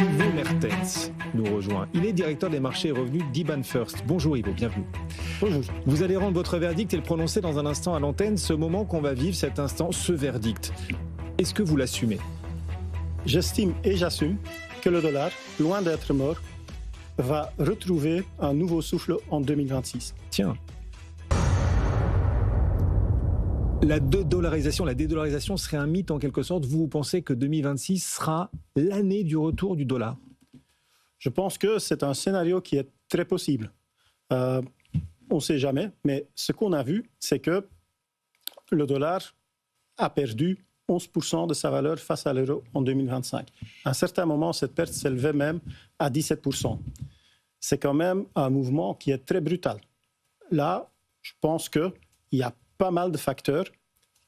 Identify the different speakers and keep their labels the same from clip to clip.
Speaker 1: Ivo Mertens nous rejoint. Il est directeur des marchés et revenus d'IBAN First. Bonjour Ivo, bienvenue.
Speaker 2: Bonjour.
Speaker 1: Vous allez rendre votre verdict et le prononcer dans un instant à l'antenne. Ce moment qu'on va vivre, cet instant, ce verdict. Est-ce que vous l'assumez ?
Speaker 2: J'estime et j'assume que le dollar, loin d'être mort, va retrouver un nouveau souffle en 2026.
Speaker 1: Tiens. La dédollarisation serait un mythe en quelque sorte. Vous pensez que 2026 sera l'année du retour du dollar ?
Speaker 2: Je pense que c'est un scénario qui est très possible. On ne sait jamais, mais ce qu'on a vu, c'est que le dollar a perdu 11% de sa valeur face à l'euro en 2025. À un certain moment, cette perte s'élevait même à 17%. C'est quand même un mouvement qui est très brutal. Là, je pense qu'il y a pas mal de facteurs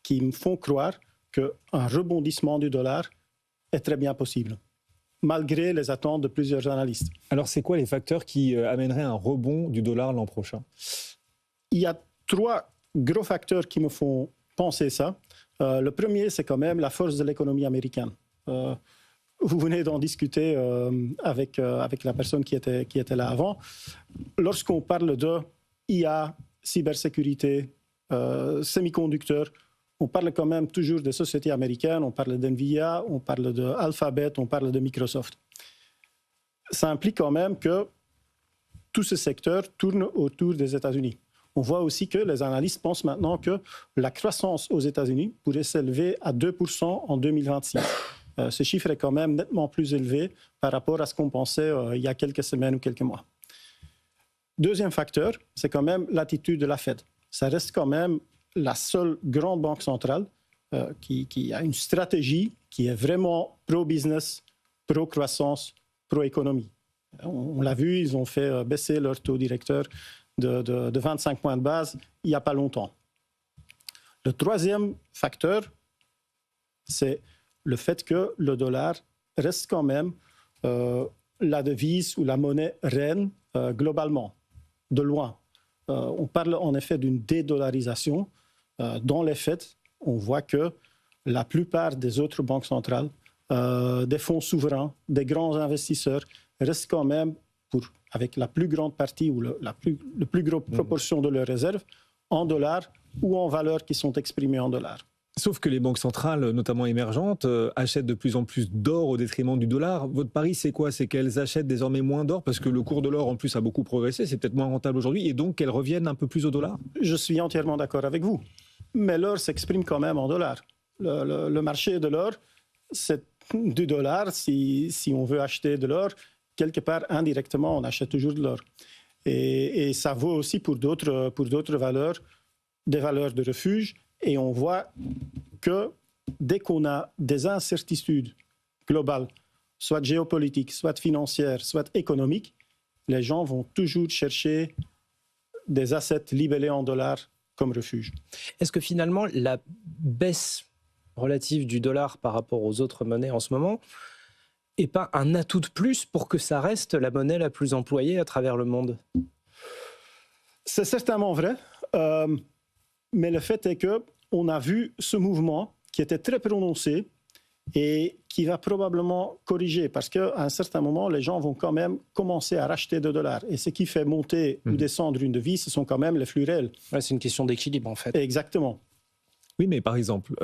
Speaker 2: qui me font croire qu'un rebondissement du dollar est très bien possible, malgré les attentes de plusieurs analystes.
Speaker 1: Alors, c'est quoi les facteurs qui amèneraient un rebond du dollar l'an prochain ?
Speaker 2: Il y a 3 gros facteurs qui me font penser ça. Le premier, c'est quand même la force de l'économie américaine. Vous venez d'en discuter avec la personne qui était là avant. Lorsqu'on parle de IA, cybersécurité, semi-conducteurs, on parle quand même toujours des sociétés américaines, on parle d'NVIDIA, on parle d'Alphabet, on parle de Microsoft. Ça implique quand même que tout ce secteur tourne autour des États-Unis. On voit aussi que les analystes pensent maintenant que la croissance aux États-Unis pourrait s'élever à 2% en 2026. Ce chiffre est quand même nettement plus élevé par rapport à ce qu'on pensait il y a quelques semaines ou quelques mois. Deuxième facteur, c'est quand même l'attitude de la Fed. Ça reste quand même la seule grande banque centrale qui a une stratégie qui est vraiment pro-business, pro-croissance, pro-économie. On l'a vu, ils ont fait baisser leur taux directeur de 25 points de base il n'y a pas longtemps. Le troisième facteur, c'est le fait que le dollar reste quand même la devise ou la monnaie reine globalement, de loin. On parle en effet d'une dédollarisation. Dans les faits, on voit que la plupart des autres banques centrales, des fonds souverains, des grands investisseurs restent quand même, avec la plus grande partie ou la plus grosse proportion de leurs réserves, en dollars ou en valeurs qui sont exprimées en dollars.
Speaker 1: Sauf que les banques centrales, notamment émergentes, achètent de plus en plus d'or au détriment du dollar. Votre pari, c'est quoi ? C'est qu'elles achètent désormais moins d'or parce que le cours de l'or, en plus, a beaucoup progressé. C'est peut-être moins rentable aujourd'hui et donc qu'elles reviennent un peu plus au dollar ?
Speaker 2: Je suis entièrement d'accord avec vous. Mais l'or s'exprime quand même en dollars. Le marché de l'or, c'est du dollar. Si on veut acheter de l'or, quelque part, indirectement, on achète toujours de l'or. Et ça vaut aussi pour d'autres valeurs, des valeurs de refuge. Et on voit que dès qu'on a des incertitudes globales, soit géopolitiques, soit financières, soit économiques, les gens vont toujours chercher des assets libellés en dollars comme refuge.
Speaker 3: Est-ce que finalement, la baisse relative du dollar par rapport aux autres monnaies en ce moment n'est pas un atout de plus pour que ça reste la monnaie la plus employée à travers le monde ?
Speaker 2: C'est certainement vrai. Mais le fait est qu'on a vu ce mouvement qui était très prononcé et qui va probablement corriger parce qu'à un certain moment, les gens vont quand même commencer à racheter de dollars. Et ce qui fait monter ou descendre une devise, ce sont quand même les flux réels.
Speaker 3: Ouais, c'est une question d'équilibre en fait.
Speaker 2: Exactement.
Speaker 1: Oui, mais par exemple,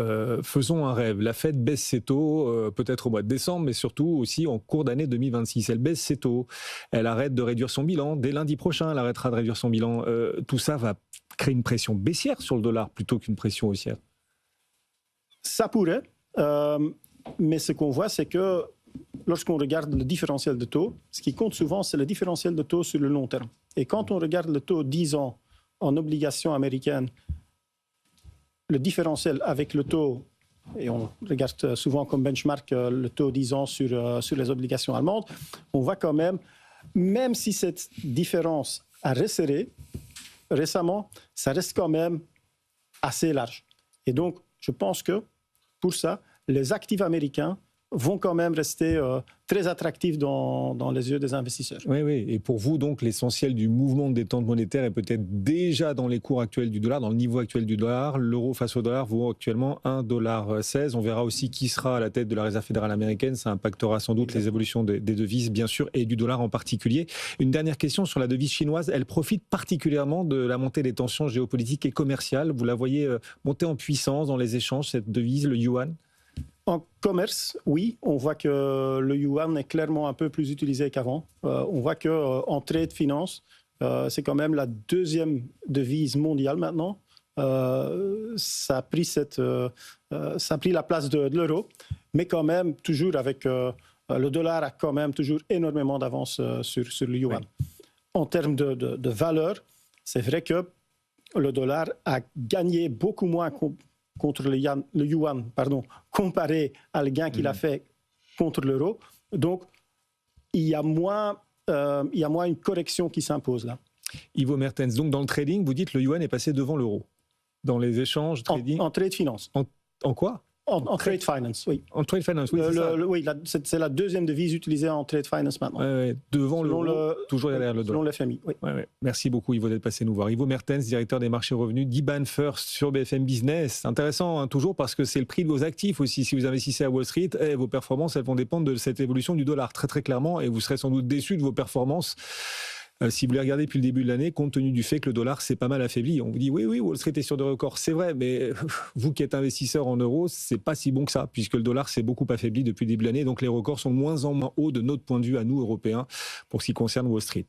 Speaker 1: faisons un rêve. La Fed baisse ses taux, peut-être au mois de décembre, mais surtout aussi en cours d'année 2026. Elle baisse ses taux, elle arrête de réduire son bilan. Dès lundi prochain, elle arrêtera de réduire son bilan. Tout ça va créer une pression baissière sur le dollar plutôt qu'une pression haussière.
Speaker 2: Ça pourrait, mais ce qu'on voit, c'est que lorsqu'on regarde le différentiel de taux, ce qui compte souvent, c'est le différentiel de taux sur le long terme. Et quand on regarde le taux 10 ans en obligations américaines, le différentiel avec le taux, et on regarde souvent comme benchmark le taux 10 ans sur les obligations allemandes, on voit quand même si cette différence a resserré récemment, ça reste quand même assez large. Et donc, je pense que pour ça, les actifs américains vont quand même rester très attractifs dans les yeux des investisseurs.
Speaker 1: Oui, oui. Et pour vous, donc, l'essentiel du mouvement de détente monétaire est peut-être déjà dans les cours actuels du dollar, dans le niveau actuel du dollar. L'euro face au dollar vaut actuellement 1,16 $. On verra aussi qui sera à la tête de la Réserve fédérale américaine. Ça impactera sans doute les évolutions des devises, bien sûr, et du dollar en particulier. Une dernière question sur la devise chinoise. Elle profite particulièrement de la montée des tensions géopolitiques et commerciales. Vous la voyez monter en puissance dans les échanges, cette devise, le yuan?
Speaker 2: En commerce, oui, on voit que le yuan est clairement un peu plus utilisé qu'avant. On voit qu'en trade finance, c'est quand même la deuxième devise mondiale maintenant. Ça a pris la place de l'euro, mais quand même toujours avec le dollar a quand même toujours énormément d'avance sur le yuan. Oui. En termes de valeur, c'est vrai que le dollar a gagné beaucoup moins contre le yuan, comparé à le gain qu'il a fait contre l'euro. Donc, il y a moins une correction qui s'impose là.
Speaker 1: Ivo Mertens, donc dans le trading, vous dites que le yuan est passé devant l'euro. Dans les échanges, trading...
Speaker 2: En trade finance.
Speaker 1: En quoi ?
Speaker 2: En trade finance, oui.
Speaker 1: En trade finance, oui,
Speaker 2: oui, c'est la deuxième devise utilisée en trade finance maintenant.
Speaker 1: Ouais, devant l'euro, toujours derrière le dollar.
Speaker 2: Selon le FMI, oui.
Speaker 1: Ouais. Merci beaucoup, Ivo, d'être passé nous voir. Ivo Mertens, directeur des marchés revenus d'IBAN First sur BFM Business. Intéressant, hein, toujours, parce que c'est le prix de vos actifs aussi. Si vous investissez à Wall Street, vos performances, elles vont dépendre de cette évolution du dollar, très très clairement, et vous serez sans doute déçus de vos performances. Si vous les regardez depuis le début de l'année, compte tenu du fait que le dollar s'est pas mal affaibli. On vous dit oui, Wall Street est sur des records, c'est vrai, mais vous qui êtes investisseur en euros, c'est pas si bon que ça, puisque le dollar s'est beaucoup affaibli depuis le début de l'année, donc les records sont de moins en moins hauts de notre point de vue à nous, Européens, pour ce qui concerne Wall Street.